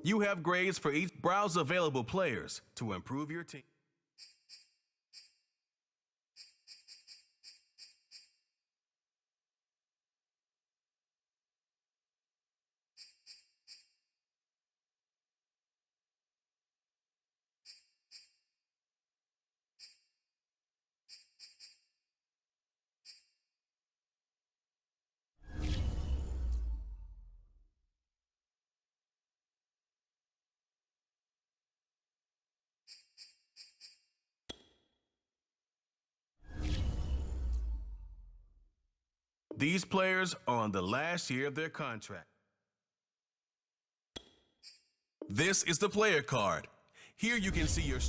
You have grades for each. Browse available players to improve your team. These players are on the last year of their contract. This is the player card. Here you can see your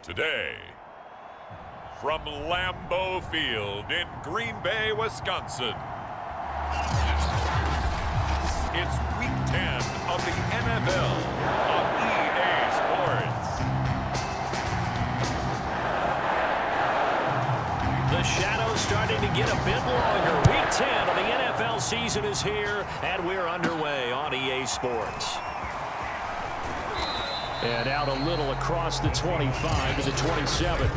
Today, from Lambeau Field in Green Bay, Wisconsin, it's Week 10 of the NFL on EA Sports. The shadow's starting to get a bit longer. Week 10 of the NFL season is here, and we're underway on EA Sports. And out a little across the 25 to the 27.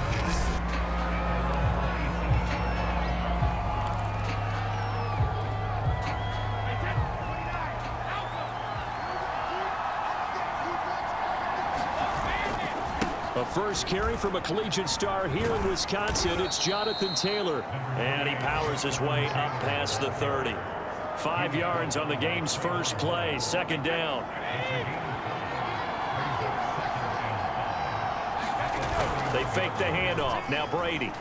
A first carry from a collegiate star here in Wisconsin. It's Jonathan Taylor. And he powers his way up past the 30. 5 yards on the game's first play. Second down. They fake the handoff. Now Brady.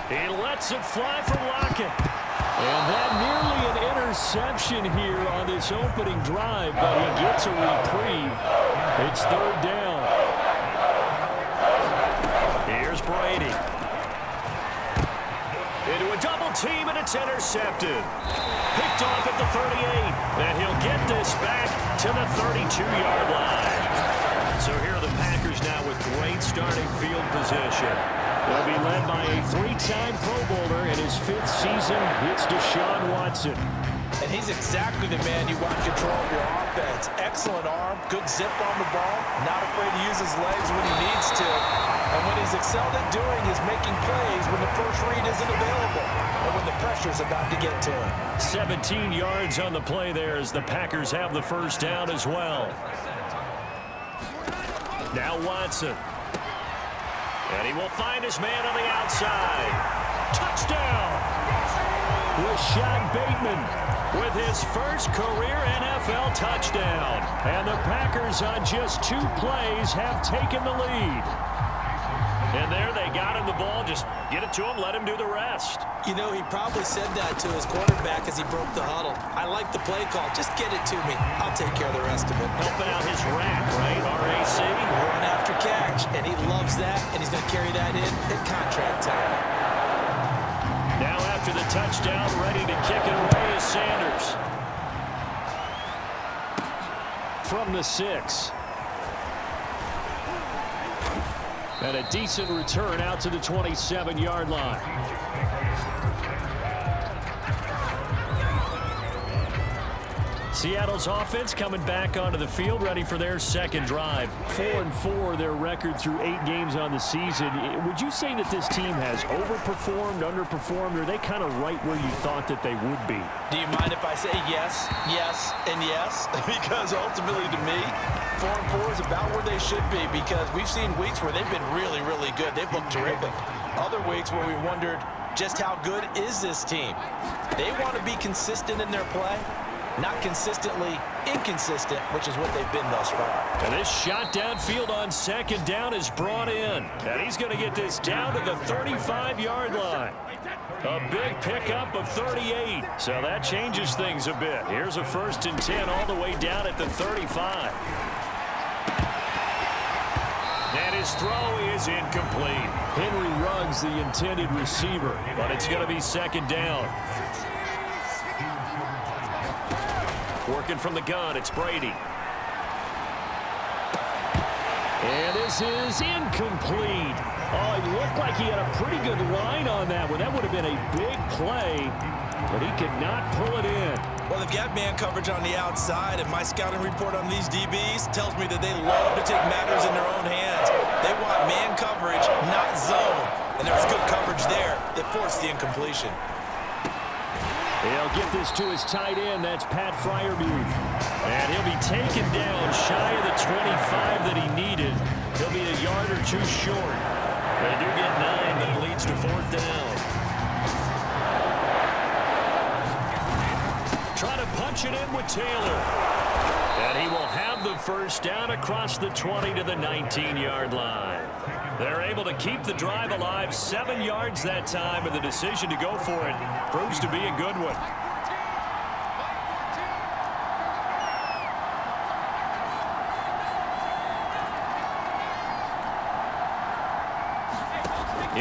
He lets it fly for Lockett. And that nearly an interception here on this opening drive, but he gets a reprieve. It's third down. Here's Brady. Into a double team, and it's intercepted. Picked off at the 38, and he'll get this back to the 32-yard line. So here are the Packers now with great starting field position. They'll be led by a three-time Pro Bowler in his fifth season. It's Deshaun Watson. And he's exactly the man you want to control your offense. Excellent arm, good zip on the ball, not afraid to use his legs when he needs to. And what he's excelled at doing is making plays when the first read isn't available and when the pressure's about to get to him. 17 yards on the play there as the Packers have the first down as well. Now Watson. And he will find his man on the outside. Touchdown! Rashad Bateman with his first career NFL touchdown. And the Packers on just 2 plays have taken the lead. And there they got him the ball. Just get it to him, let him do the rest. You know, he probably said that to his quarterback as he broke the huddle. I like the play call. Just get it to me. I'll take care of the rest of it. Helping out his rack, right? RAC. Run after catch. And he loves that. And he's going to carry that in at contract time. Now after the touchdown, ready to kick it away is Sanders. From the 6. And a decent return out to the 27-yard line. Seattle's offense coming back onto the field, ready for their second drive. 4-4, their record through 8 games on the season. Would you say that this team has overperformed, underperformed, or are they kind of right where you thought that they would be? Do you mind if I say yes, yes, and yes? Because ultimately to me, 4-4 is about where they should be because we've seen weeks where they've been really, really good. They've looked terrific. Other weeks where we wondered just how good is this team. They want to be consistent in their play. Not consistently inconsistent, which is what they've been thus far. And this shot downfield on second down is brought in. And he's going to get this down to the 35-yard line. A big pickup of 38. So that changes things a bit. Here's a 1st and 10 all the way down at the 35. And his throw is incomplete. Henry Ruggs, the intended receiver, but it's going to be second down. Working from the gun, it's Brady. And this is incomplete. Oh, it looked like he had a pretty good line on that one. That would have been a big play, but he could not pull it in. Well, they've got man coverage on the outside, and my scouting report on these DBs tells me that they love to take matters in their own hands. They want man coverage, not zone. And there was good coverage there that forced the incompletion. He'll get this to his tight end. That's Pat Freiermuth. And he'll be taken down shy of the 25 that he needed. He'll be a yard or 2 short. They do get 9. That leads to 4th down. Trying to punch it in with Taylor. And he will have the first down across the 20 to the 19-yard line. They're able to keep the drive alive 7 yards that time, and the decision to go for it proves to be a good one.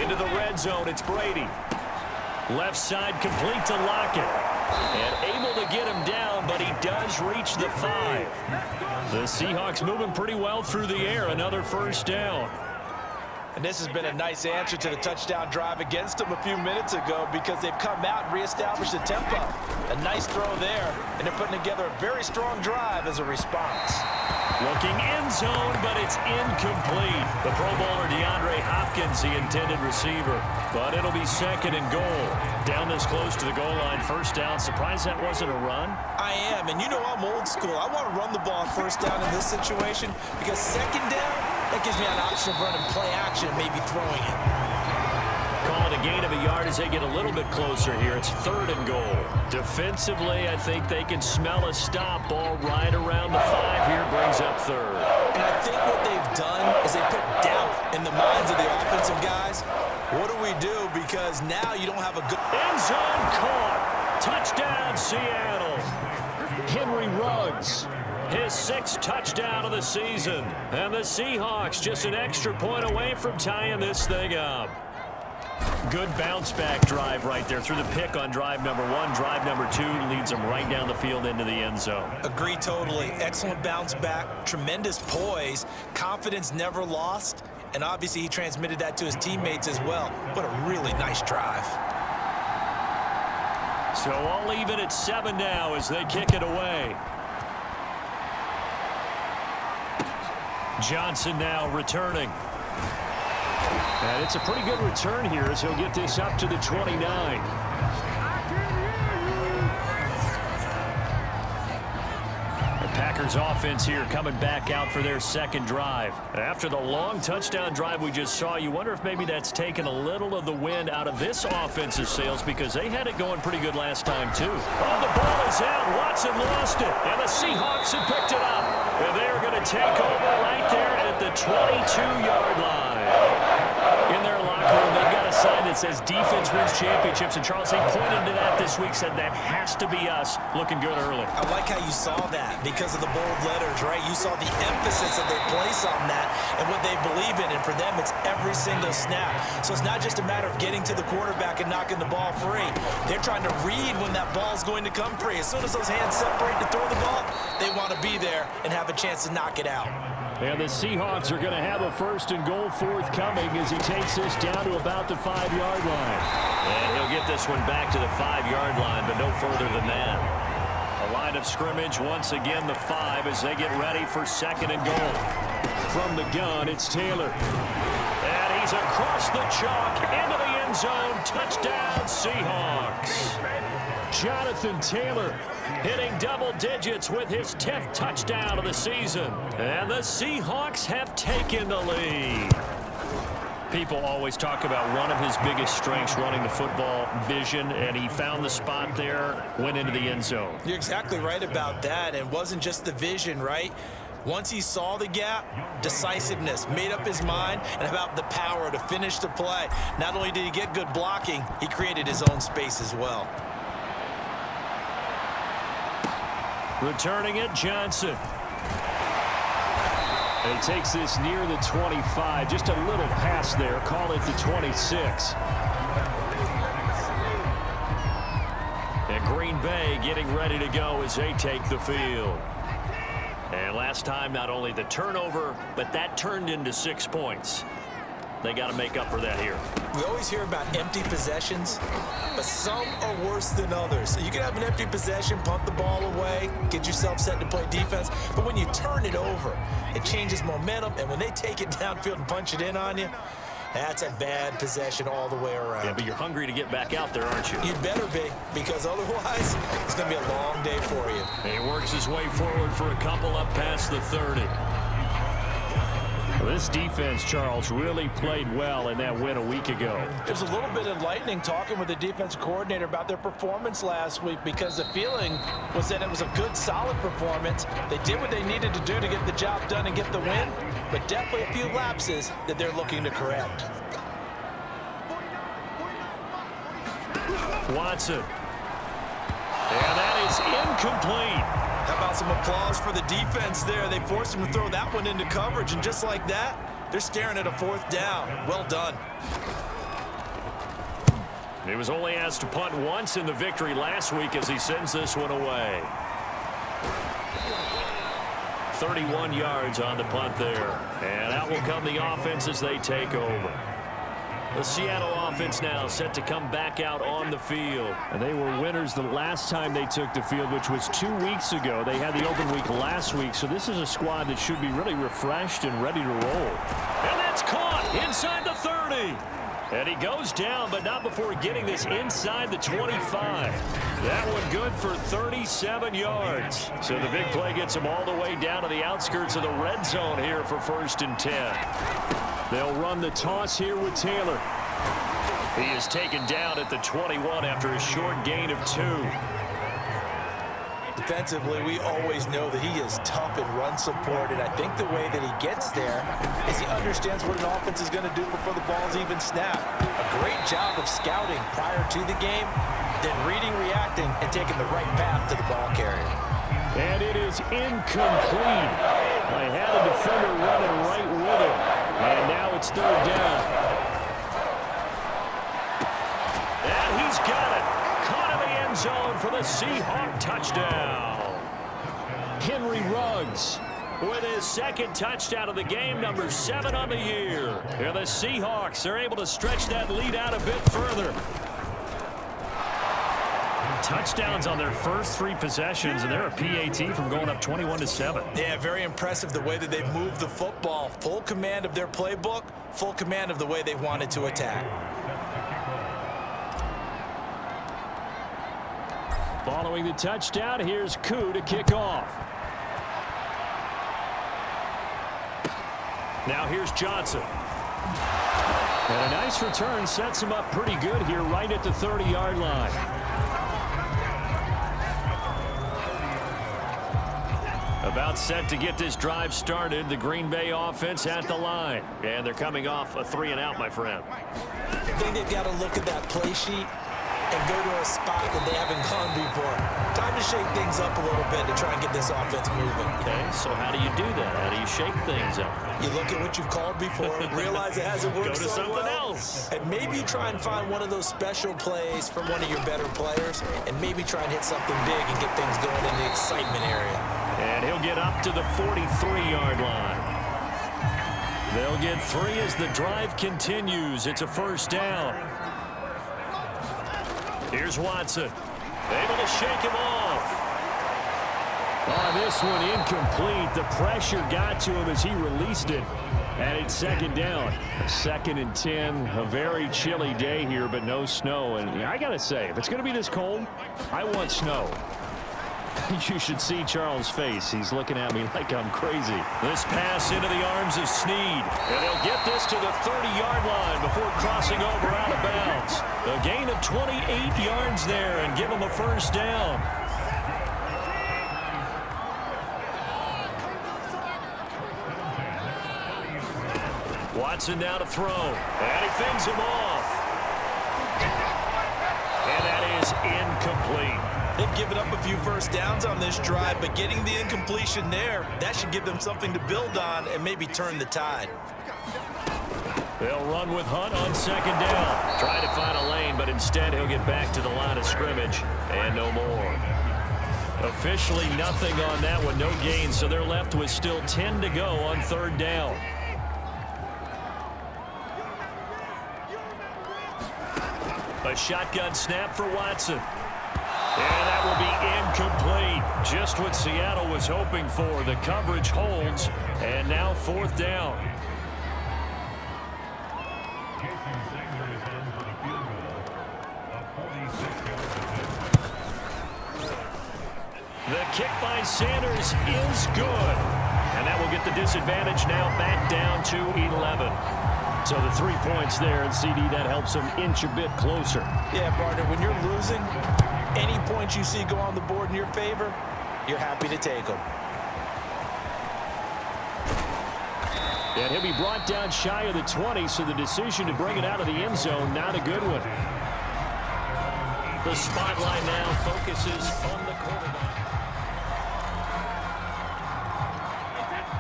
Into the red zone, it's Brady. Left side complete to Lockett. And able to get him down, but he does reach the 5. The Seahawks moving pretty well through the air. Another first down. And this has been a nice answer to the touchdown drive against them a few minutes ago because they've come out and reestablished the tempo. A nice throw there, and they're putting together a very strong drive as a response. Looking end zone, but it's incomplete. The Pro Bowler DeAndre Hopkins, the intended receiver. But it'll be 2nd and goal. Down this close to the goal line, first down. Surprised that wasn't a run? I am, and you know I'm old school. I want to run the ball on first down in this situation because 2nd down, that gives me an option of running play action and maybe throwing it. Call it a gain of a yard as they get a little bit closer here. It's 3rd and goal. Defensively, I think they can smell a stop. Ball right around the 5 here, brings up 3rd. And I think what they've done is they put doubt in the minds of the offensive guys. What do we do? Because now you don't have a good... End zone caught. Touchdown, Seattle. Henry Ruggs, his 6th touchdown of the season. And the Seahawks just an extra point away from tying this thing up. Good bounce-back drive right there through the pick on drive number 1. Drive number 2 leads them right down the field into the end zone. Agree totally. Excellent bounce back, tremendous poise, confidence never lost, and obviously he transmitted that to his teammates as well. What a really nice drive. So all even at 7 now as they kick it away. Johnson now returning. And it's a pretty good return here as he'll get this up to the 29. The Packers offense here coming back out for their 2nd drive. After the long touchdown drive we just saw, you wonder if maybe that's taken a little of the wind out of this offensive sails because they had it going pretty good last time too. Oh, the ball is out. Watson lost it. And the Seahawks have picked it up. And they're going to take over right there at the 22-yard line. In their locker room, they've got a sign that says defense wins championships. And Charles, they pointed to that this week, said that has to be us. Looking good early. I like how you saw that because of the bold letters, right? You saw the emphasis that they place on that and what they believe in. And for them, it's every single snap. So it's not just a matter of getting to the quarterback and knocking the ball free. They're trying to read when that ball's going to come free. As soon as those hands separate to throw the ball, they want to be there and have a chance to knock it out. And the Seahawks are going to have a 1st and goal forthcoming as he takes this down to about the 5-yard line. And he'll get this one back to the 5-yard line, but no further than that. A line of scrimmage, once again the 5 as they get ready for 2nd and goal. From the gun, it's Taylor. And he's across the chalk into the end zone. Touchdown, Seahawks. Jonathan Taylor hitting double digits with his 10th touchdown of the season. And the Seahawks have taken the lead. People always talk about one of his biggest strengths, running the football, vision, and he found the spot there, went into the end zone. You're exactly right about that. It wasn't just the vision, right? Once he saw the gap, decisiveness, made up his mind, and about the power to finish the play. Not only did he get good blocking, he created his own space as well. Returning it, Johnson. And he takes this near the 25. Just a little pass there. Call it the 26. And Green Bay getting ready to go as they take the field. And last time, not only the turnover, but that turned into 6 points. They got to make up for that here. We always hear about empty possessions, but some are worse than others. So you can have an empty possession, punt the ball away, get yourself set to play defense. But when you turn it over, it changes momentum. And when they take it downfield and punch it in on you, that's a bad possession all the way around. Yeah, but you're hungry to get back out there, aren't you? You'd better be, because otherwise it's going to be a long day for you. He works his way forward for a couple up past the 30. This defense, Charles, really played well in that win a week ago. It was a little bit enlightening talking with the defense coordinator about their performance last week, because the feeling was that it was a good, solid performance. They did what they needed to do to get the job done and get the win, but definitely a few lapses that they're looking to correct. Watson. And that is incomplete. How about some applause for the defense there? They forced him to throw that one into coverage, and just like that, they're staring at a 4th down. Well done. He was only asked to punt once in the victory last week as he sends this one away. 31 yards on the punt there. And out will come the offense as they take over. The Seattle offense now set to come back out on the field. And they were winners the last time they took the field, which was 2 weeks ago. They had the open week last week, so this is a squad that should be really refreshed and ready to roll. And that's caught inside the 30. And he goes down, but not before getting this inside the 25. That one good for 37 yards. So the big play gets him all the way down to the outskirts of the red zone here for 1st and 10. They'll run the toss here with Taylor. He is taken down at the 21 after a short gain of 2. defensively, we always know that he is tough in run support, and I think the way that he gets there is he understands what an offense is going to do before the ball's even snapped. A great job of scouting prior to the game, then reading, reacting, and taking the right path to the ball carrier. And it is incomplete. I had a defender running right with him, and now it's third down. And he's got it. Caught in the end zone for the Seahawks touchdown. Henry Ruggs with his second touchdown of the game, number 7 on the year. And the Seahawks are able to stretch that lead out a bit further. Touchdowns on their first 3 possessions, and they're a PAT from going up 21-7. Yeah, very impressive the way that they've moved the football. Full command of their playbook, full command of the way they wanted to attack. Following the touchdown, here's Koo to kick off. Now here's Johnson. And a nice return sets him up pretty good here right at the 30-yard line. About set to get this drive started. The Green Bay offense at the line. And they're coming off a 3-and-out, my friend. I think they've got to look at that play sheet and go to a spot that they haven't gone before. Time to shake things up a little bit to try and get this offense moving. Okay, so how do you do that? How do you shake things up? You look at what you've called before, realize it hasn't worked Go to so something well, else. and maybe try and find one of those special plays from one of your better players, and maybe try and hit something big and get things going in the excitement area. And he'll get up to the 43-yard line. They'll get 3 as the drive continues. It's a first down. Here's Watson. Able to shake him off. On this one, incomplete. The pressure got to him as he released it. And it's second down. 2nd and 10. A very chilly day here, but no snow. And I got to say, if it's going to be this cold, I want snow. You should see Charles' face. He's looking at me like I'm crazy. This pass into the arms of Snead. And they'll get this to the 30-yard line before crossing over out of bounds. A gain of 28 yards there and give them a first down. Watson now to throw. And he fends him off. And that is incomplete. They've given up a few first downs on this drive, but getting the incompletion there, that should give them something to build on and maybe turn the tide. They'll run with Hunt on second down. Try to find a lane, but instead he'll get back to the line of scrimmage and no more. Officially nothing on that one, no gain, so they're left with still 10 to go on third down. A shotgun snap for Watson. And that will be incomplete. Just what Seattle was hoping for. The coverage holds, and now fourth down. The kick by Sanders is good. And that will get the disadvantage now back down to 11. So the 3 points there, and CD, that helps them inch a bit closer. Yeah, partner, when you're losing, any points you see go on the board in your favor, you're happy to take them. And he'll be brought down shy of the 20, so the decision to bring it out of the end zone, not a good one. The spotlight now focuses on the quarterback.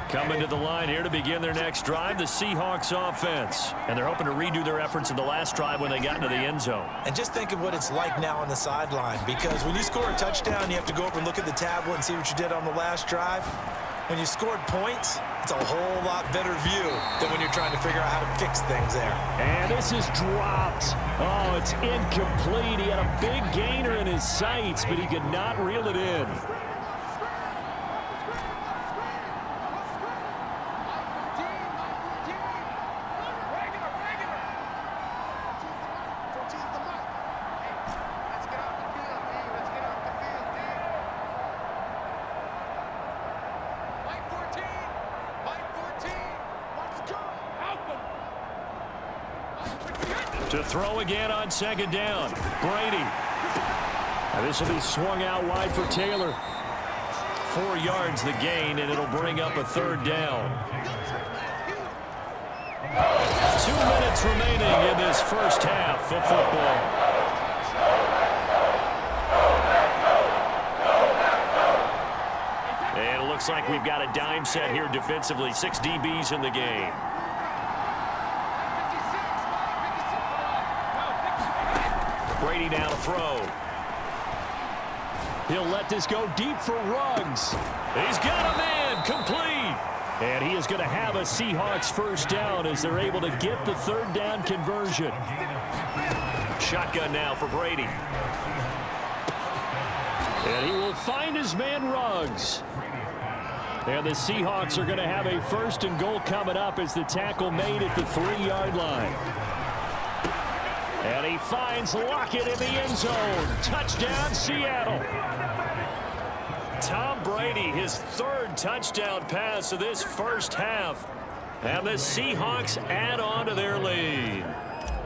Coming to the line here to begin their next drive, the Seahawks offense. And they're hoping to redo their efforts in the last drive when they got into the end zone. And just think of what it's like now on the sideline, because when you score a touchdown, you have to go over and look at the tablet and see what you did on the last drive. When you scored points, it's a whole lot better view than when you're trying to figure out how to fix things there. And this is dropped. Oh, it's incomplete. He had a big gainer in his sights, but he could not reel it in. To throw again on second down. Brady. And this will be swung out wide for Taylor. 4 yards the gain, and it'll bring up a third down. 2 minutes remaining in this first half of football. And it looks like we've got a dime set here defensively. 6 DBs in the game. Brady now to throw. He'll let this go deep for Ruggs. He's got a man, complete. And he is going to have a Seahawks first down as they're able to get the third down conversion. Shotgun now for Brady. And he will find his man Ruggs. And the Seahawks are going to have a first and goal coming up as the tackle made at the 3-yard line. And he finds Lockett in the end zone. Touchdown, Seattle. Tom Brady, his 3rd touchdown pass of this first half. And the Seahawks add on to their lead.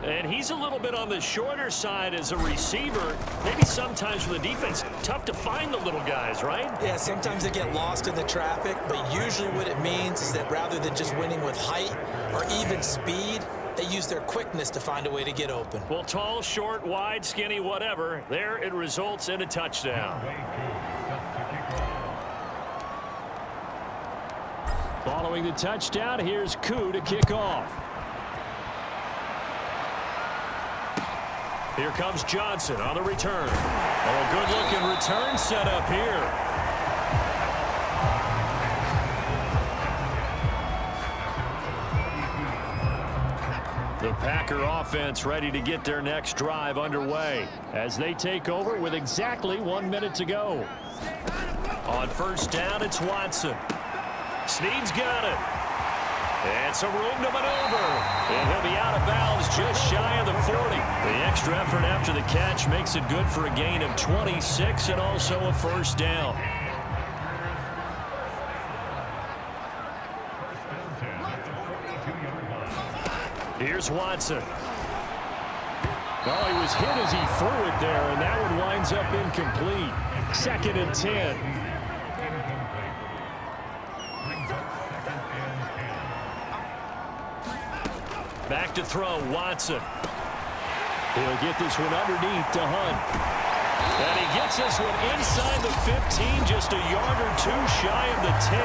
And he's a little bit on the shorter side as a receiver. Maybe sometimes for the defense, tough to find the little guys, right? Yeah, sometimes they get lost in the traffic, but usually what it means is that rather than just winning with height or even speed, they use their quickness to find a way to get open. Well, tall, short, wide, skinny, whatever, there it results in a touchdown. Following the touchdown, here's Koo to kick off. Here comes Johnson on the return. Oh, good-looking return set up here. The Packer offense ready to get their next drive underway as they take over with exactly 1 minute to go. On first down, it's Watson. Snead's got it. And some room to maneuver. And he'll be out of bounds just shy of the 40. The extra effort after the catch makes it good for a gain of 26 and also a first down. Here's Watson. Oh, he was hit as he threw it there, and that one winds up incomplete. 2nd and 10. Back to throw, Watson. He'll get this one underneath to Hunt. And he gets this one inside the 15, just a yard or 2 shy of the 10.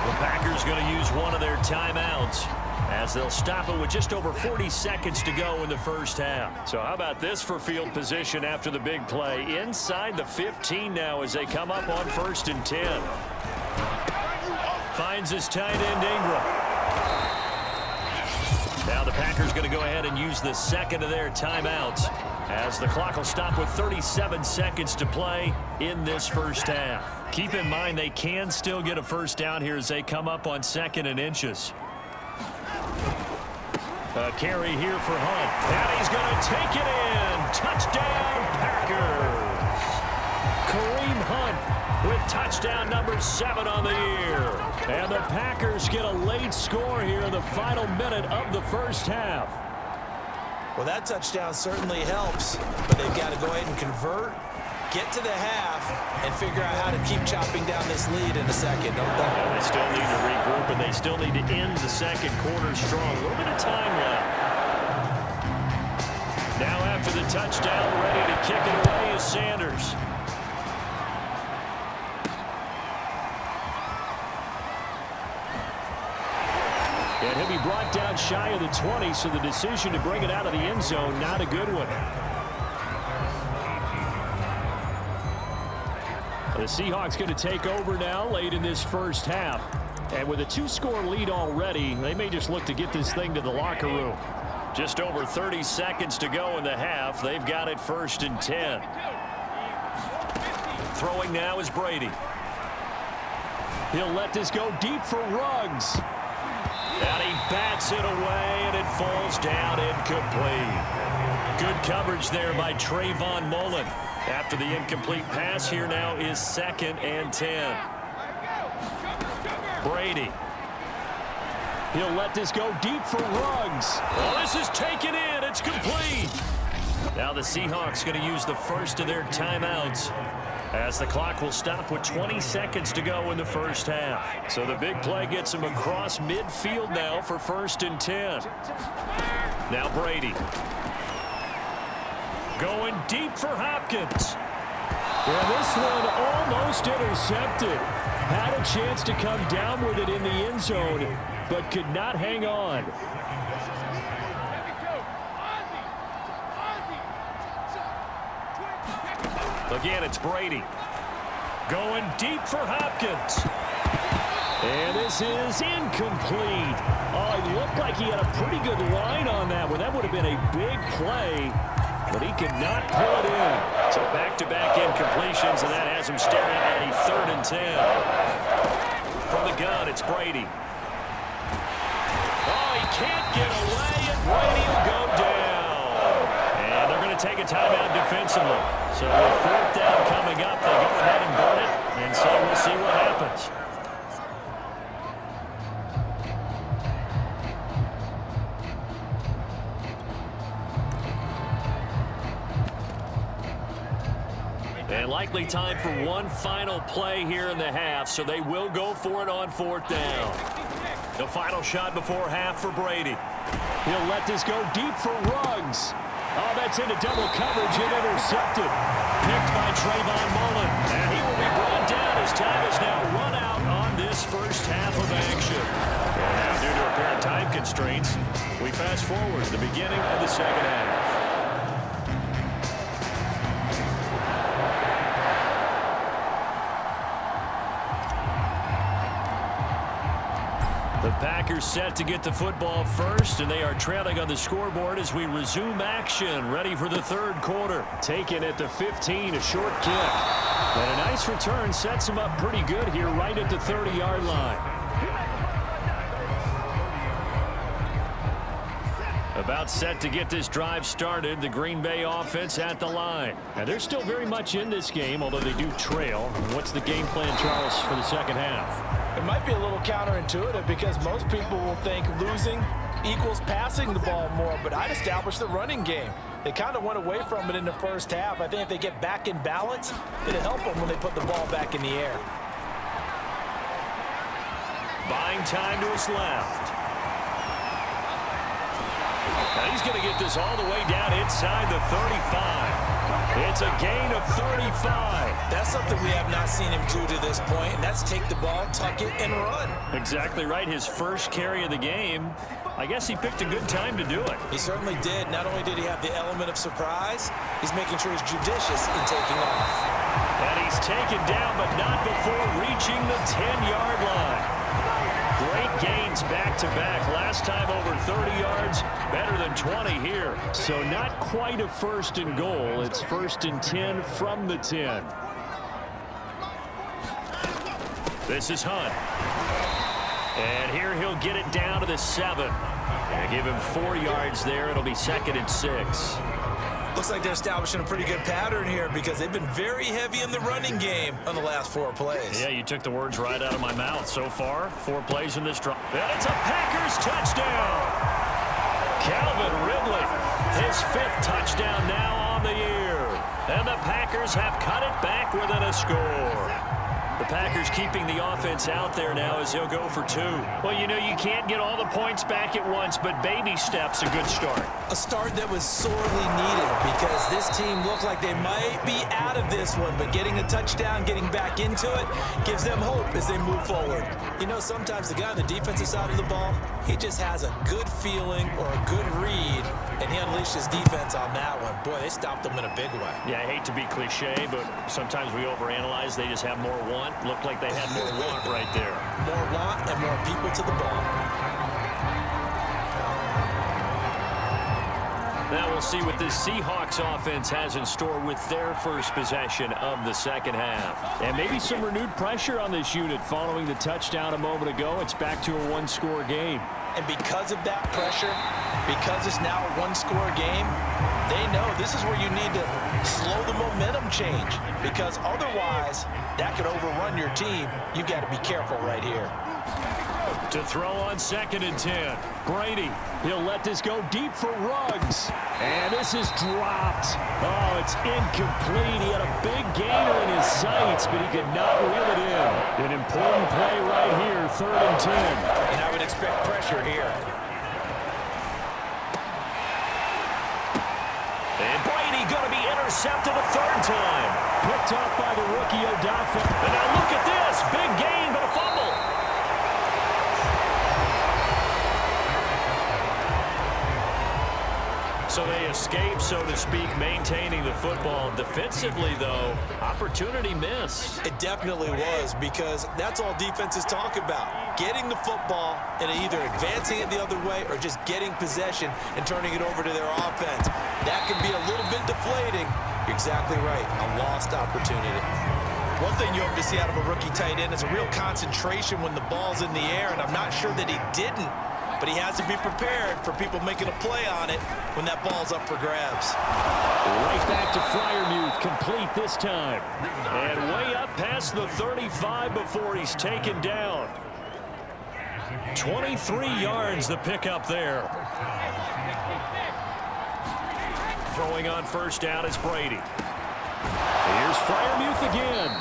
The Packers going to use one of their timeouts as they'll stop it with just over 40 seconds to go in the first half. So how about this for field position after the big play? Inside the 15 now as they come up on 1st and 10. Finds his tight end Ingram. Now the Packers going to go ahead and use the 2nd of their timeouts as the clock will stop with 37 seconds to play in this first half. Keep in mind they can still get a first down here as they come up on 2nd and inches. A carry here for Hunt. And he's going to take it in. Touchdown, Packers. Kareem Hunt with touchdown number 7 on the year. And the Packers get a late score here in the final minute of the first half. Well, that touchdown certainly helps, but they've got to go ahead and convert, get to the half, and figure out how to keep chopping down this lead in a second, don't they? They still need to regroup, and they still need to end the second quarter strong. A little bit of time left. Now after the touchdown, ready to kick it away is Sanders. And he'll be brought down shy of the 20, so the decision to bring it out of the end zone, not a good one. The Seahawks going to take over now late in this first half. And with a 2-score lead already, they may just look to get this thing to the locker room. Just over 30 seconds to go in the half. They've got it 1st and 10. Throwing now is Brady. He'll let this go deep for Ruggs. And he bats it away, and it falls down incomplete. Good coverage there by Trayvon Mullen. After the incomplete pass, here now is 2nd and 10. Brady. He'll let this go deep for Ruggs. Oh, this is taken in. It's complete. Now the Seahawks going to use the first of their timeouts as the clock will stop with 20 seconds to go in the first half. So the big play gets him across midfield now for 1st and 10. Now Brady. Going deep for Hopkins. Well, this one almost intercepted. Had a chance to come down with it in the end zone, but could not hang on. Again, it's Brady. Going deep for Hopkins. And this is incomplete. Oh, it looked like he had a pretty good line on that one. That would have been a big play, but he could not pull it in. So back-to-back incompletions, and that has him staring at a 3rd and 10. From the gun, it's Brady. Oh, he can't get away, and Brady will go down. And they're going to take a timeout defensively. So with 4th down coming up, they go ahead and burn it, and so we'll see what happens. And likely time for one final play here in the half, so they will go for it on 4th down. The final shot before half for Brady. He'll let this go deep for Ruggs. Oh, that's into double coverage and intercepted. Picked by Trayvon Mullen. And he will be brought down as time is now run out on this first half of action. And now, due to apparent time constraints, we fast forward to the beginning of the second half. The Packers set to get the football first, and they are trailing on the scoreboard as we resume action, ready for the 3rd quarter. Taken at the 15, a short kick. And a nice return sets him up pretty good here right at the 30-yard line. About set to get this drive started, the Green Bay offense at the line. And they're still very much in this game, although they do trail. What's the game plan, Charles, for the second half? It might be a little counterintuitive because most people will think losing equals passing the ball more, but I'd establish the running game. They kind of went away from it in the first half. I think if they get back in balance, it'll help them when they put the ball back in the air. Buying time to his left. Now he's going to get this all the way down inside the 35. It's a gain of 35. That's something we have not seen him do to this point, and that's take the ball, tuck it, and run. Exactly right. His first carry of the game. I guess he picked a good time to do it. He certainly did. Not only did he have the element of surprise, he's making sure he's judicious in taking off. And he's taken down, but not before reaching the 10-yard line. Great gains back-to-back. Last time over 30 yards, better than 20 here. So not quite a 1st and goal. It's 1st and 10 from the 10. This is Hunt. And here he'll get it down to the 7. And give him 4 yards there. It'll be 2nd and 6. Looks like they're establishing a pretty good pattern here because they've been very heavy in the running game on the last 4 plays. Yeah, you took the words right out of my mouth. So far, 4 plays in this drive. And it's a Packers touchdown. Calvin Ridley, his 5th touchdown now on the year. And the Packers have cut it back within a score. The Packers keeping the offense out there now as they'll go for 2. Well, you know, you can't get all the points back at once, but baby steps a good start. A start that was sorely needed because this team looked like they might be out of this one, but getting a touchdown, getting back into it, gives them hope as they move forward. You know, sometimes the guy on the defensive side of the ball, he just has a good feeling or a good read, and he unleashed his defense on that one. Boy, they stopped them in a big way. Yeah, I hate to be cliche, but sometimes we overanalyze. They just have more want. Looked like they had more want right there. More want and more people to the ball. Now we'll see what this Seahawks offense has in store with their first possession of the second half. And maybe some renewed pressure on this unit following the touchdown a moment ago. It's back to a 1-score game. And because of that pressure, because it's now a 1-score game, they know this is where you need to slow the momentum change because otherwise that could overrun your team. You've got to be careful right here. To throw on 2nd and 10. Brady. He'll let this go deep for Ruggs. And this is dropped. Oh, it's incomplete. He had a big gainer in his sights, but he could not reel it in. An important play right here, 3rd and 10. And I would expect pressure here. And Brady going to be intercepted a 3rd time. Picked off by the rookie Odafe. And now look at this. Big gain, but a fumble. So they escape, so to speak, maintaining the football. Defensively, though, opportunity missed. It definitely was, because that's all defenses talk about. Getting the football and either advancing it the other way or just getting possession and turning it over to their offense. That can be a little bit deflating. You're exactly right. A lost opportunity. One thing you hope to see out of a rookie tight end is a real concentration when the ball's in the air, and I'm not sure that he didn't. But he has to be prepared for people making a play on it when that ball's up for grabs. Right back to Freiermuth, complete this time. And way up past the 35 before he's taken down. 23 yards the pickup there. Throwing on 1st down is Brady. Here's Freiermuth again.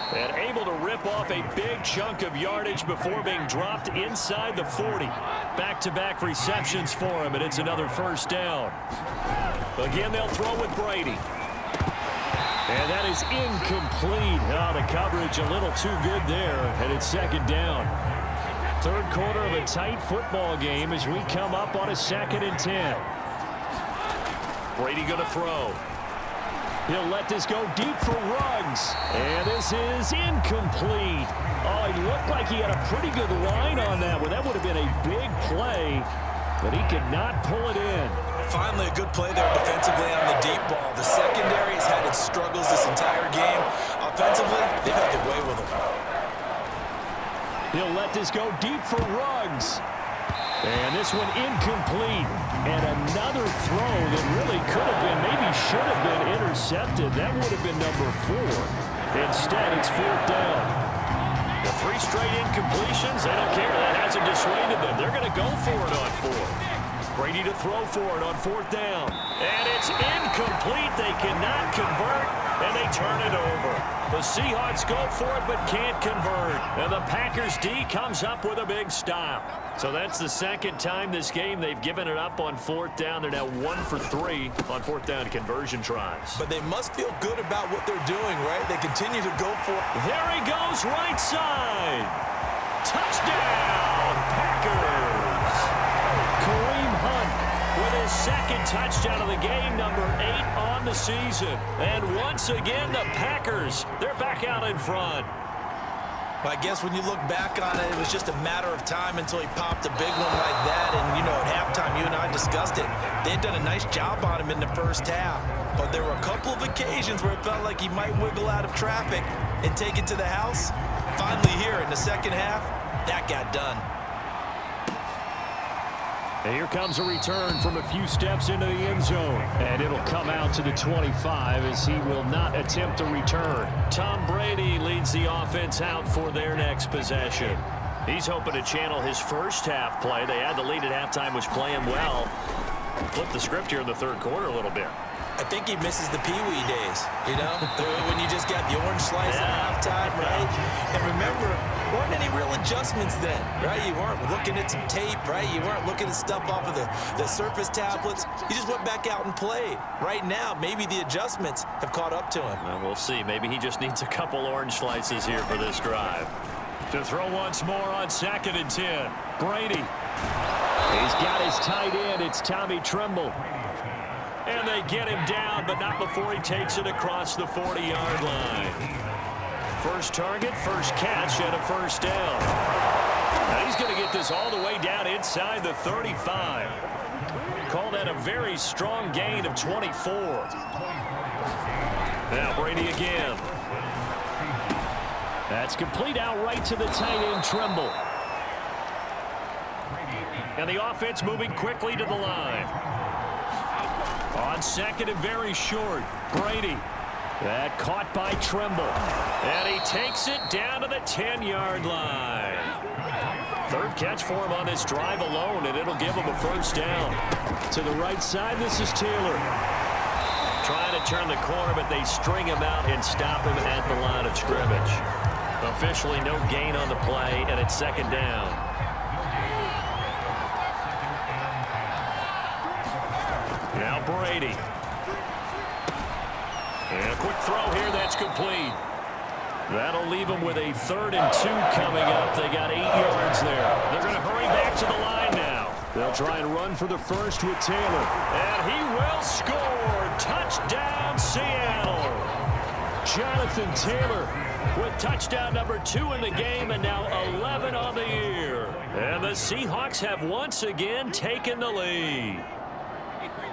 And able to rip off a big chunk of yardage before being dropped inside the 40. Back-to-back receptions for him, and it's another 1st down. Again, they'll throw with Brady. And that is incomplete. Oh, the coverage a little too good there, and it's 2nd down. 3rd quarter of a tight football game as we come up on a 2nd and 10. Brady going to throw. He'll let this go deep for Ruggs. And this is incomplete. Oh, it looked like he had a pretty good line on that one. That would have been a big play, but he could not pull it in. Finally, a good play there defensively on the deep ball. The secondary has had its struggles this entire game. Offensively, they've had their way with him. He'll let this go deep for Ruggs. And this one incomplete. And another throw that really could have been, maybe should have been intercepted. That would have been number 4. Instead, it's 4th down. The 3 straight incompletions, they don't care. That hasn't dissuaded them. They're going to go for it on 4. Brady to throw for it on 4th down. And it's incomplete. They cannot convert, and they turn it over. The Seahawks go for it but can't convert. And the Packers D comes up with a big stop. So that's the 2nd time this game they've given it up on 4th down. They're now 1 for 3 on 4th down conversion tries. But they must feel good about what they're doing, right? They continue to go for it. There he goes, right side. Touchdown, Packers. Kareem Hunt with his 2nd touchdown of the game, number 8 on the season. And once again, the Packers, they're back out in front. Well, I guess when you look back on it, it was just a matter of time until he popped a big one like that. And, you know, at halftime, you and I discussed it. They had done a nice job on him in the 1st half. But there were a couple of occasions where it felt like he might wiggle out of traffic and take it to the house. Finally here in the 2nd half, that got done. And here comes a return from a few steps into the end zone. And it'll come out to the 25 as he will not attempt a return. Tom Brady leads the offense out for their next possession. He's hoping to channel his 1st half play. They had the lead at halftime, was playing well. Flip the script here in the 3rd quarter a little bit. I think he misses the Pee-wee days, you know, when you just got the orange slice at halftime, right? And remember, there weren't any real adjustments then, right? You weren't looking at some tape, right? You weren't looking at stuff off of the surface tablets. You just went back out and played. Right now, maybe the adjustments have caught up to him. Well, we'll see. Maybe he just needs a couple orange slices here for this drive. To throw once more on 2nd and 10. Brady. He's got his tight end. It's Tommy Tremble. And they get him down, but not before he takes it across the 40-yard line. 1st target, 1st catch, and a 1st down. Now he's going to get this all the way down inside the 35. Call that a very strong gain of 24. Now Brady again. That's complete out right to the tight end, Tremble. And the offense moving quickly to the line. On 2nd and very short, Brady. That caught by Tremble. And he takes it down to the 10-yard line. Third catch for him on this drive alone, and it'll give him a first down. To the right side, this is Taylor. Trying to turn the corner, but they string him out and stop him at the line of scrimmage. Officially no gain on the play, and it's second down. Now Brady. And a quick throw here, that's complete. That'll leave them with a 3rd and 2 coming up. They got 8 yards there. They're going to hurry back to the line now. They'll try and run for the first with Taylor. And he will score. Touchdown, Seattle. Jonathan Taylor with touchdown number 2 in the game, and now 11 on the year. And the Seahawks have once again taken the lead.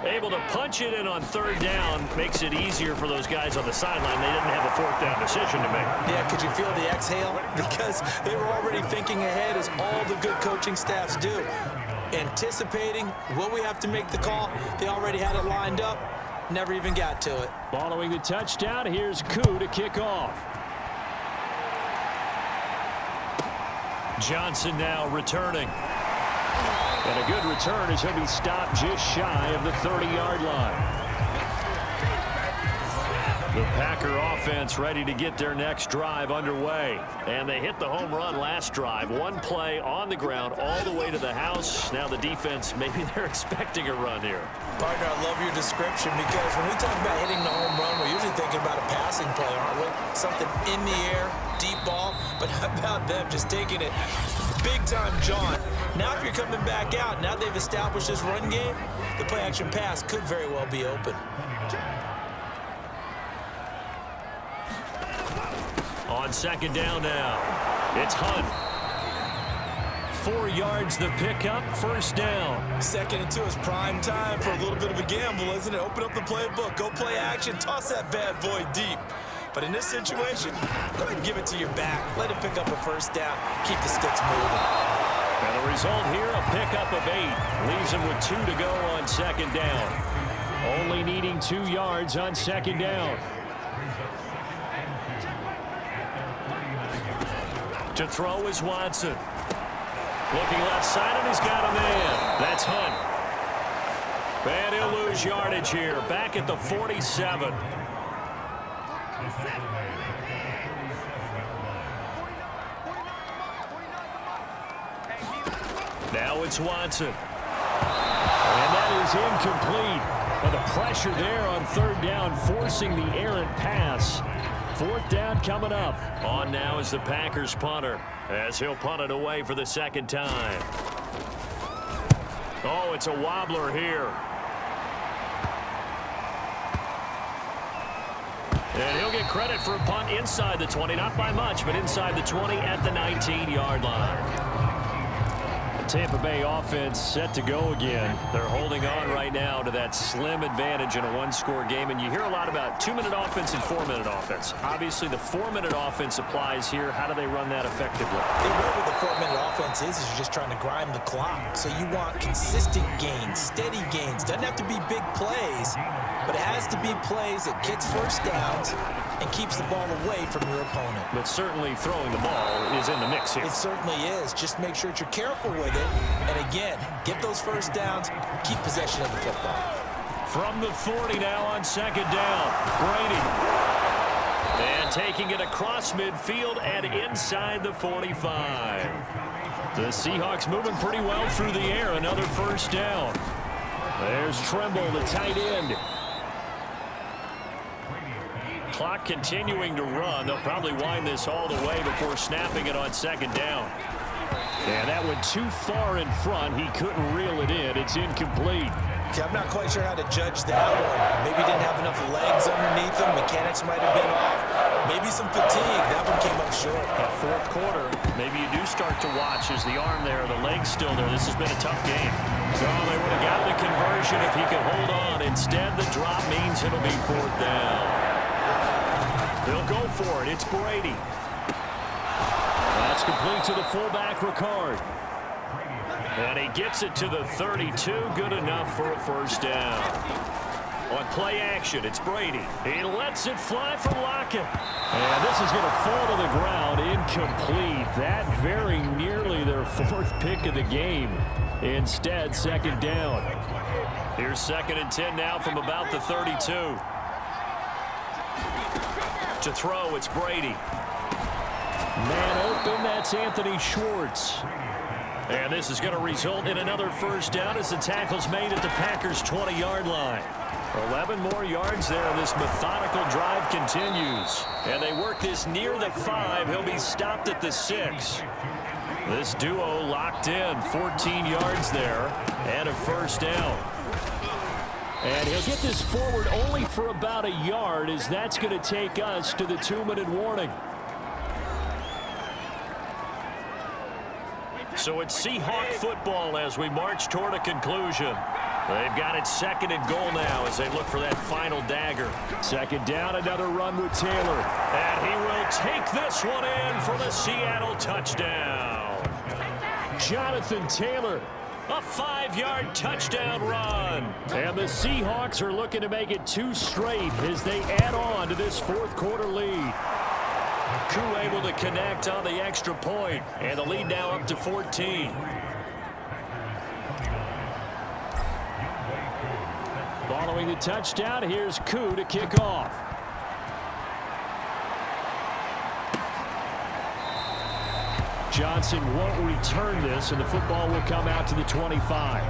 Able to punch it in on 3rd down makes it easier for those guys on the sideline. They didn't have a 4th down decision to make. Yeah, could you feel the exhale? Because they were already thinking ahead, as all the good coaching staffs do. Anticipating, will we have to make the call? They already had it lined up. Never even got to it. Following the touchdown, here's Koo to kick off. Johnson now returning. And a good return as he'll be stopped just shy of the 30-yard line. The Packer offense ready to get their next drive underway. And they hit the home run last drive. One play on the ground all the way to the house. Now the defense, maybe they're expecting a run here. Partner, I love your description, because when we talk about hitting the home run, we're usually thinking about a passing play, aren't we? Something in the air, deep ball. But how about them just taking it big time, John? Now if you're coming back out, now they've established this run game, the play-action pass could very well be open. On second down now, it's Hunt. 4 yards the pickup, first down. 2nd and 2 is prime time for a little bit of a gamble, isn't it? Open up the playbook, go play action, toss that bad boy deep. But in this situation, go ahead and give it to your back. Let him pick up a first down. Keep the sticks moving. And the result here, a pickup of 8. Leaves him with 2 to go on second down. Only needing 2 yards on second down. To throw is Watson. Looking left side, and he's got a man. That's Hunt. And he'll lose yardage here. Back at the 47. Now it's Watson. And that is incomplete. And the pressure there on 3rd down, forcing the errant pass. 4th down coming up. On now is the Packers punter, as he'll punt it away for the 2nd time. Oh, it's a wobbler here. And he'll get credit for a punt inside the 20, not by much, but inside the 20 at the 19-yard line. Tampa Bay offense set to go again. They're holding on right now to that slim advantage in a 1-score game. And you hear a lot about 2-minute offense and 4-minute offense. Obviously, the 4-minute offense applies here. How do they run that effectively? Whatever the 4-minute offense is you're just trying to grind the clock. So you want consistent gains, steady gains. Doesn't have to be big plays, but it has to be plays that gets first downs and keeps the ball away from your opponent. But certainly throwing the ball is in the mix here. It certainly is. Just make sure that you're careful with it. And again, get those first downs, keep possession of the football. From the 40 now on second down, Brady. And taking it across midfield and inside the 45. The Seahawks moving pretty well through the air. Another first down. There's Tremble, the tight end. Clock continuing to run. They'll probably wind this all the way before snapping it on second down. And that went too far in front. He couldn't reel it in. It's incomplete. Okay, I'm not quite sure how to judge that one. Maybe didn't have enough legs underneath him. Mechanics might have been off. Maybe some fatigue. That one came up short. That 4th quarter, maybe you do start to watch as the arm there, the leg's still there. This has been a tough game. So they would have gotten the conversion if he could hold on. Instead, the drop means it'll be 4th down. They'll go for it. It's Brady. That's complete to the fullback, Ricard. And he gets it to the 32. Good enough for a first down. On play action, it's Brady. He lets it fly for Lockett. And this is going to fall to the ground, incomplete. That very nearly their 4th pick of the game. Instead, 2nd down. Here's 2nd and 10 now from about the 32. To throw, it's Brady. Man open, that's Anthony Schwartz. And this is going to result in another 1st down as the tackle's made at the Packers' 20-yard line. 11 more yards there, and this methodical drive continues. And they work this near the 5. He'll be stopped at the 6. This duo locked in, 14 yards there, and a 1st down. And he'll get this forward only for about a yard, as that's going to take us to the 2-minute warning. So it's Seahawk football as we march toward a conclusion. They've got it 2nd and goal now as they look for that final dagger. 2nd down, another run with Taylor. And he will take this one in for the Seattle touchdown. Jonathan Taylor, a 5-yard touchdown run. And the Seahawks are looking to make it 2 straight as they add on to this 4th quarter lead. Koo able to connect on the extra point, and the lead now up to 14. Following the touchdown, here's Koo to kick off. Johnson won't return this, and the football will come out to the 25.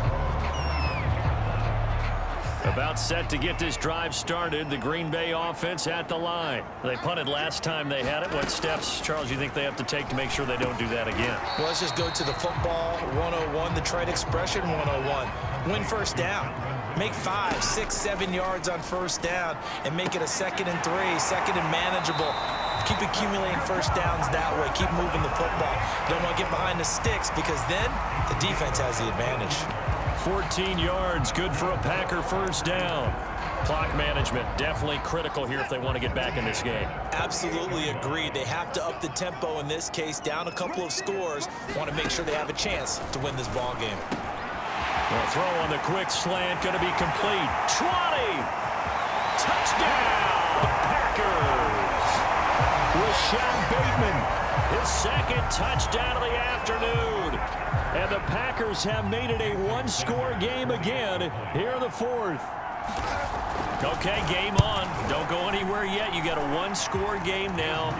About set to get this drive started. The Green Bay offense at the line. They punted last time they had it. What steps, Charles, you think they have to take to make sure they don't do that again? Well, let's just go to the football 101, the trade expression 101. Win 1st down. Make 5, 6, 7 yards on 1st down and make it a 2nd and 3, 2nd and manageable. Keep accumulating 1st downs that way. Keep moving the football. You don't want to get behind the sticks because then the defense has the advantage. 14 yards, good for a Packer 1st down. Clock management, definitely critical here if they want to get back in this game. Absolutely agreed. They have to up the tempo in this case, down a couple of scores. Want to make sure they have a chance to win this ball game. The throw on the quick slant going to be complete. 20! Touchdown, Packers! Rashad Bateman, his 2nd touchdown of the afternoon. And the Packers have made it a 1-score game again here in the 4th. Okay, game on. Don't go anywhere yet. You got a 1-score game now.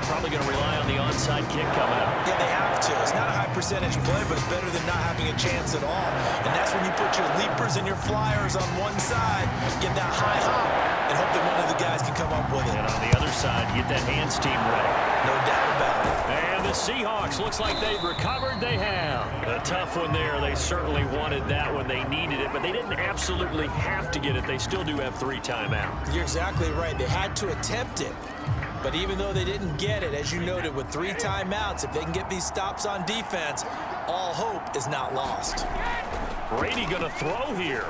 Probably going to rely on the onside kick coming up. Yeah, they have to. It's not a high percentage play, but it's better than not having a chance at all. And that's when you put your leapers and your flyers on one side, get that high hop, and hope that one of the guys can come up with it. And on the other side, get that hands team ready. No doubt about it. And the Seahawks, looks like they've recovered. They have. A tough one there. They certainly wanted that when they needed it, but they didn't absolutely have to get it. They still do have 3 timeouts. You're exactly right. They had to attempt it. But even though they didn't get it, as you noted, with 3 timeouts, if they can get these stops on defense, all hope is not lost. Brady going to throw here.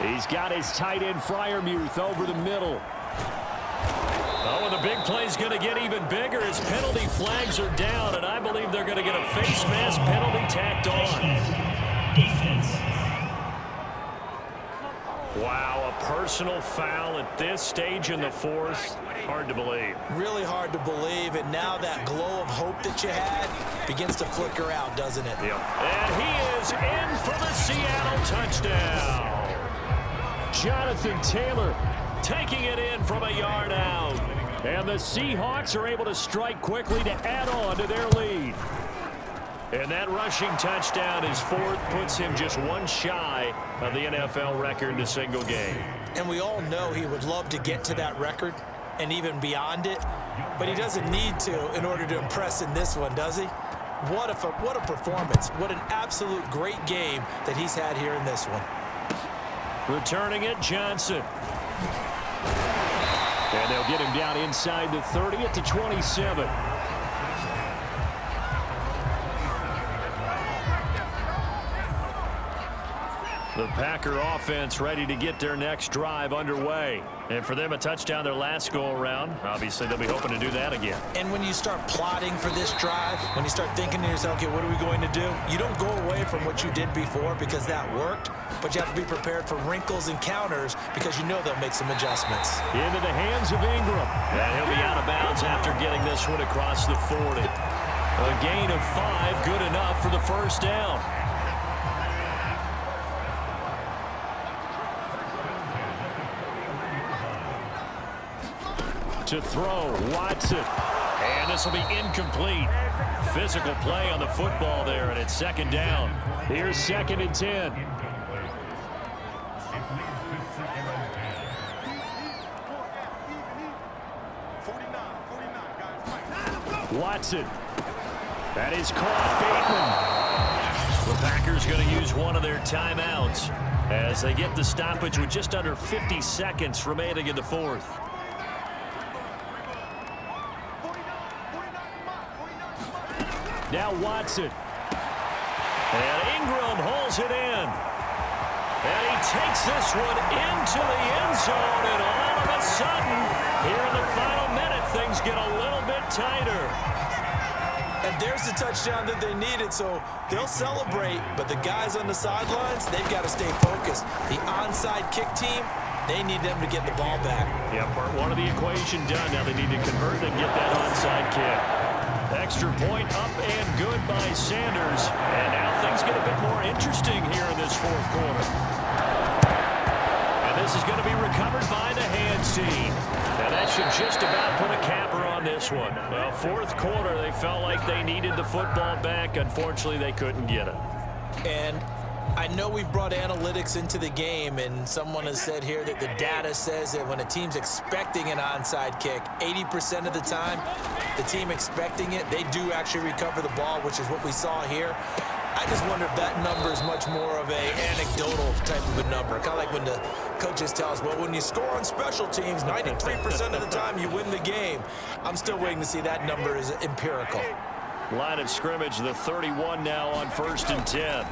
He's got his tight end Freiermuth over the middle. Oh, and the big play's going to get even bigger as penalty flags are down, and I believe they're going to get a face mask penalty tacked on. Defense. Wow, a personal foul at this stage in the 4th. Hard to believe. Really hard to believe, and now that glow of hope that you had begins to flicker out, doesn't it? Yep. And he is in for the Seattle touchdown. Jonathan Taylor taking it in from a yard out. And the Seahawks are able to strike quickly to add on to their lead. And that rushing touchdown, his 4th, puts him just 1 shy of the NFL record in a single game. And we all know he would love to get to that record and even beyond it, but he doesn't need to in order to impress in this one, does he? What a performance. What an absolute great game that he's had here in this one. Returning it, Johnson. And they'll get him down inside the 30 at the 27. The Packer offense ready to get their next drive underway. And for them, a touchdown their last go-around. Obviously, they'll be hoping to do that again. And when you start plotting for this drive, when you start thinking to yourself, okay, what are we going to do? You don't go away from what you did before because that worked, but you have to be prepared for wrinkles and counters because you know they'll make some adjustments. Into the hands of Ingram. And he'll be out of bounds after getting this one across the 40. A gain of 5, good enough for the first down. To throw, Watson. And this will be incomplete. Physical play on the football there, and it's second down. Here's 2nd and 10. Watson. That is caught. Bateman. The Packers going to use one of their timeouts as they get the stoppage with just under 50 seconds remaining in the fourth. Now Watson. And Ingram holds it in. And he takes this one into the end zone, and all of a sudden, here in the final minute, things get a little bit tighter. And there's the touchdown that they needed, so they'll celebrate, but the guys on the sidelines, they've got to stay focused. The onside kick team, they need them to get the ball back. Yeah, part one of the equation done. Now they need to convert and get that onside kick. Extra point up and good by Sanders. And now things get a bit more interesting here in this fourth quarter. And this is going to be recovered by the hands team. And that should just about put a capper on this one. Well, fourth quarter, they felt like they needed the football back. Unfortunately, they couldn't get it. And I know we've brought analytics into the game, and someone has said here that the data says that when a team's expecting an onside kick, 80% of the time, the team expecting it, they do actually recover the ball, which is what we saw here. I just wonder if that number is much more of a anecdotal type of a number. Kind of like when the coaches tell us, well, when you score on special teams, 93% of the time you win the game. I'm still waiting to see that number is empirical. Line of scrimmage, the 31 now on 1st and 10.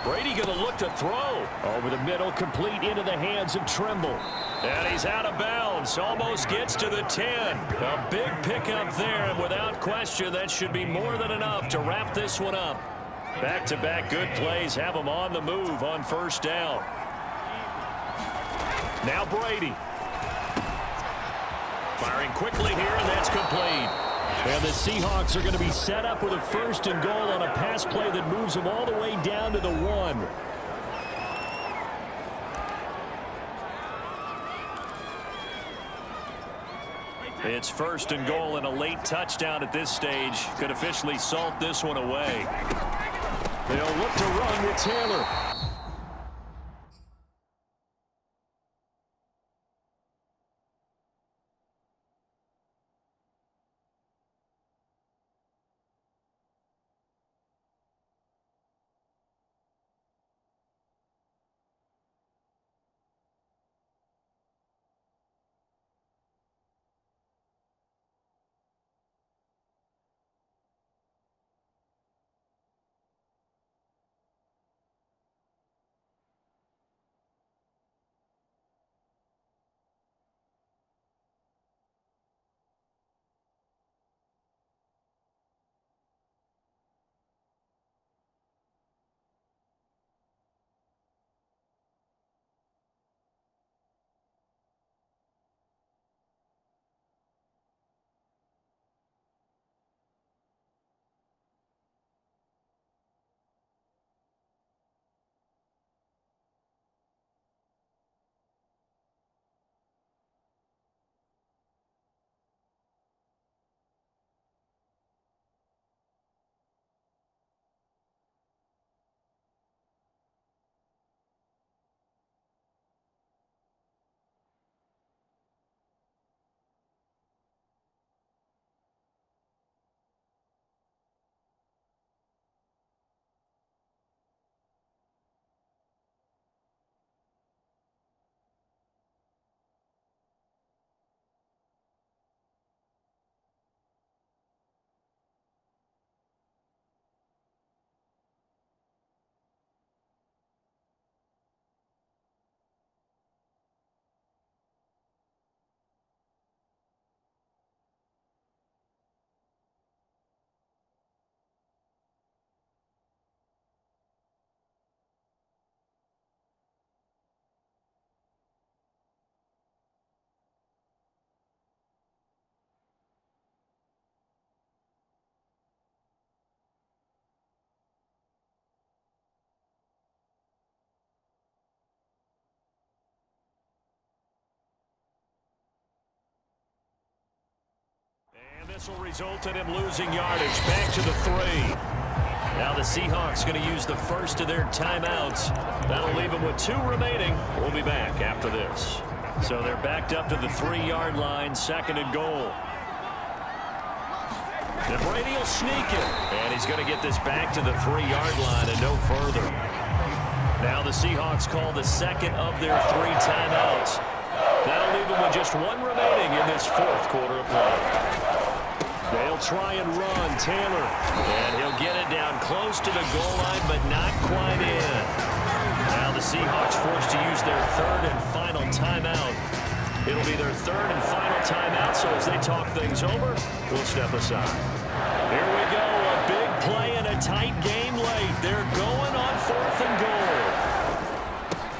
Brady going to look to throw. Over the middle, complete into the hands of Trimble. And he's out of bounds. Almost gets to the 10. A big pickup there, and without question, that should be more than enough to wrap this one up. Back-to-back good plays have them on the move on 1st down. Now Brady. Firing quickly here, and that's complete. And the Seahawks are going to be set up with a 1st and goal on a pass play that moves them all the way down to the 1. It's 1st and goal, and a late touchdown at this stage could officially salt this one away. They'll look to run with Taylor. whistle resulted in losing yardage. Back to the 3. Now the Seahawks going to use the first of their timeouts. That'll leave them with 2 remaining. We'll be back after this. So they're backed up to the 3-yard line, 2nd and goal. And Brady will sneak it. And he's going to get this back to the 3-yard line and no further. Now the Seahawks call the second of their 3 timeouts. That'll leave them with just 1 remaining in this 4th quarter of play. They'll try and run. Taylor. And he'll get it down close to the goal line, but not quite in. Now the Seahawks forced to use their 3rd and final timeout. It'll be their 3rd and final timeout, so as they talk things over, we'll step aside. Here we go. A big play and a tight game late. They're going on 4th and goal.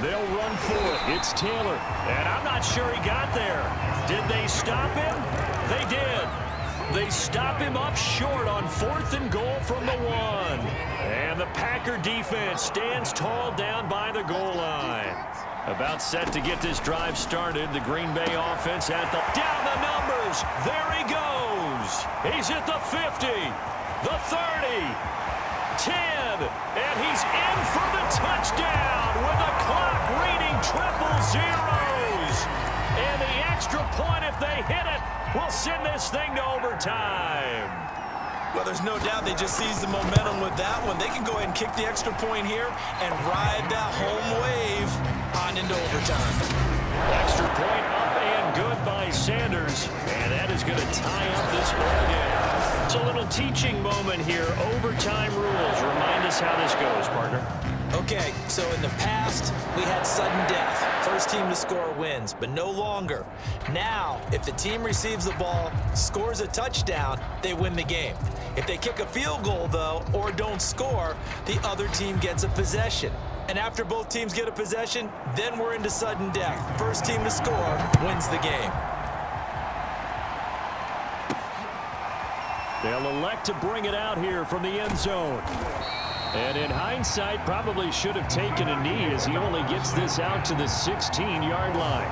They'll run for it. It's Taylor. And I'm not sure he got there. Did they stop him? They did. They stop him up short on 4th and goal from the 1. And the Packer defense stands tall down by the goal line. About set to get this drive started. The Green Bay offense at the... Down the numbers. There he goes. He's at the 50, the 30, 10, and he's in for the touchdown with the clock reading 000. And the extra point, if they hit it, will send this thing to overtime. Well, there's no doubt they just seized the momentum with that one. They can go ahead and kick the extra point here and ride that home wave on into overtime. Extra point up and good by Sanders. And that is going to tie up this ball game. It's a little teaching moment here. Overtime rules. Remind us how this goes, partner. Okay, so in the past, we had sudden death. First team to score wins, but no longer. Now, if the team receives the ball, scores a touchdown, they win the game. If they kick a field goal, though, or don't score, the other team gets a possession. And after both teams get a possession, then we're into sudden death. First team to score wins the game. They'll elect to bring it out here from the end zone. And in hindsight, probably should have taken a knee as he only gets this out to the 16-yard line.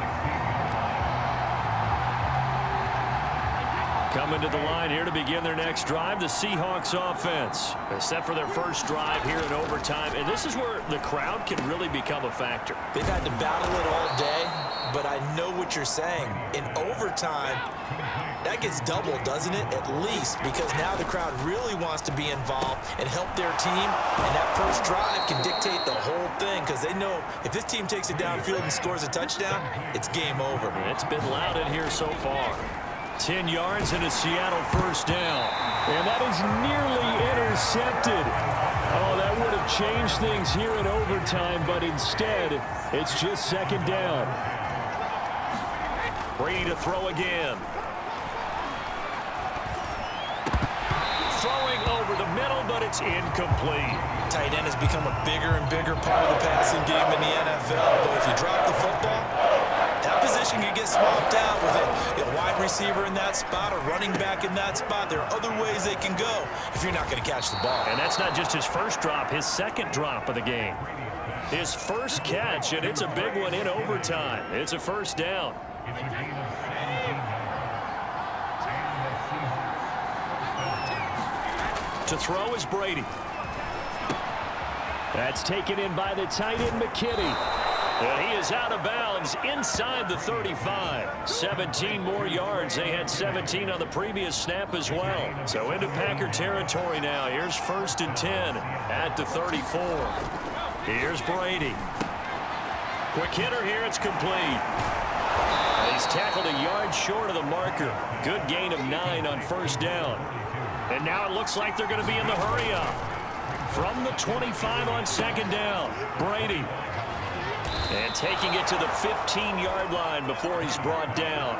Coming to the line here to begin their next drive, the Seahawks offense. They're set for their first drive here in overtime, and this is where the crowd can really become a factor. They've had to battle it all day, but I know what you're saying. In overtime, that gets doubled, doesn't it? At least, because now the crowd really wants to be involved and help their team, and that first drive can dictate the whole thing because they know if this team takes it downfield and scores a touchdown, it's game over. It's been loud in here so far. 10 yards and a Seattle first down. And that is nearly intercepted. Oh, that would have changed things here in overtime, but instead, it's just 2nd down. Brady to throw again. Throwing over the middle, but it's incomplete. Tight end has become a bigger and bigger part of the passing game in the NFL, but if you drop the football, that position can get swapped out with a wide receiver in that spot, a running back in that spot. There are other ways they can go if you're not going to catch the ball. And that's not just his first drop, his 2nd drop of the game. His first catch, and it's a big one in overtime. It's a first down. To throw is Brady. That's taken in by the tight end, McKinney. And he is out of bounds inside the 35. 17 more yards. They had 17 on the previous snap as well. So into Packer territory now. Here's 1st and 10 at the 34. Here's Brady. Quick hitter here. It's complete. And he's tackled a yard short of the marker. Good gain of 9 on first down. And now it looks like they're going to be in the hurry up. From the 25 on 2nd down, Brady. And taking it to the 15-yard line before he's brought down.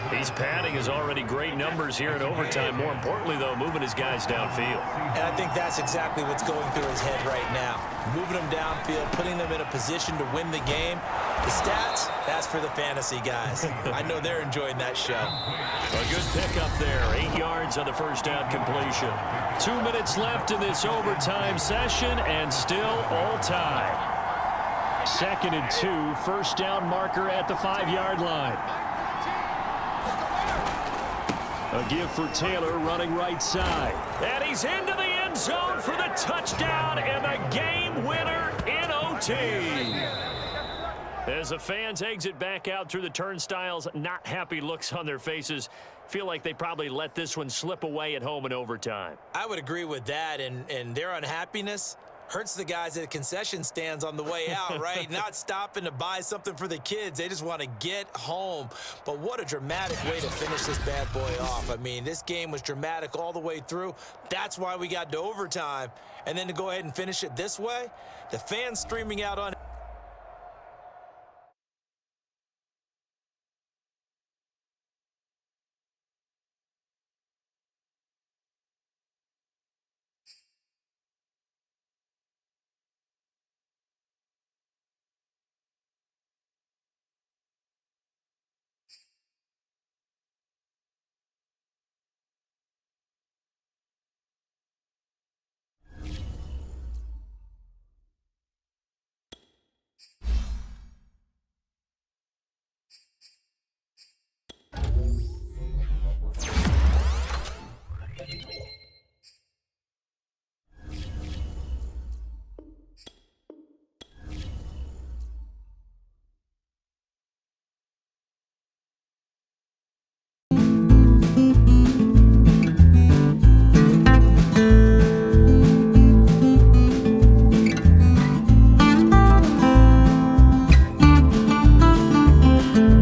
He's padding his already great numbers here in overtime. More importantly, though, moving his guys downfield. And I think that's exactly what's going through his head right now. Moving them downfield, putting them in a position to win the game. The stats, that's for the fantasy guys. I know they're enjoying that show. A good pickup there. 8 yards on the first down completion. 2 minutes left in this overtime session, and still all tied. 2nd and 2, first down marker at the 5-yard line. A give for Taylor running right side. And he's into the end zone for the touchdown and the game winner in OT. As the fans exit back out through the turnstiles, not happy looks on their faces. Feel like they probably let this one slip away at home in overtime. I would agree with that, and their unhappiness hurts the guys at the concession stands on the way out, right? Not stopping to buy something for the kids. They just want to get home. But what a dramatic way to finish this bad boy off. I mean, this game was dramatic all the way through. That's why we got to overtime. And then to go ahead and finish it this way, the fans streaming out on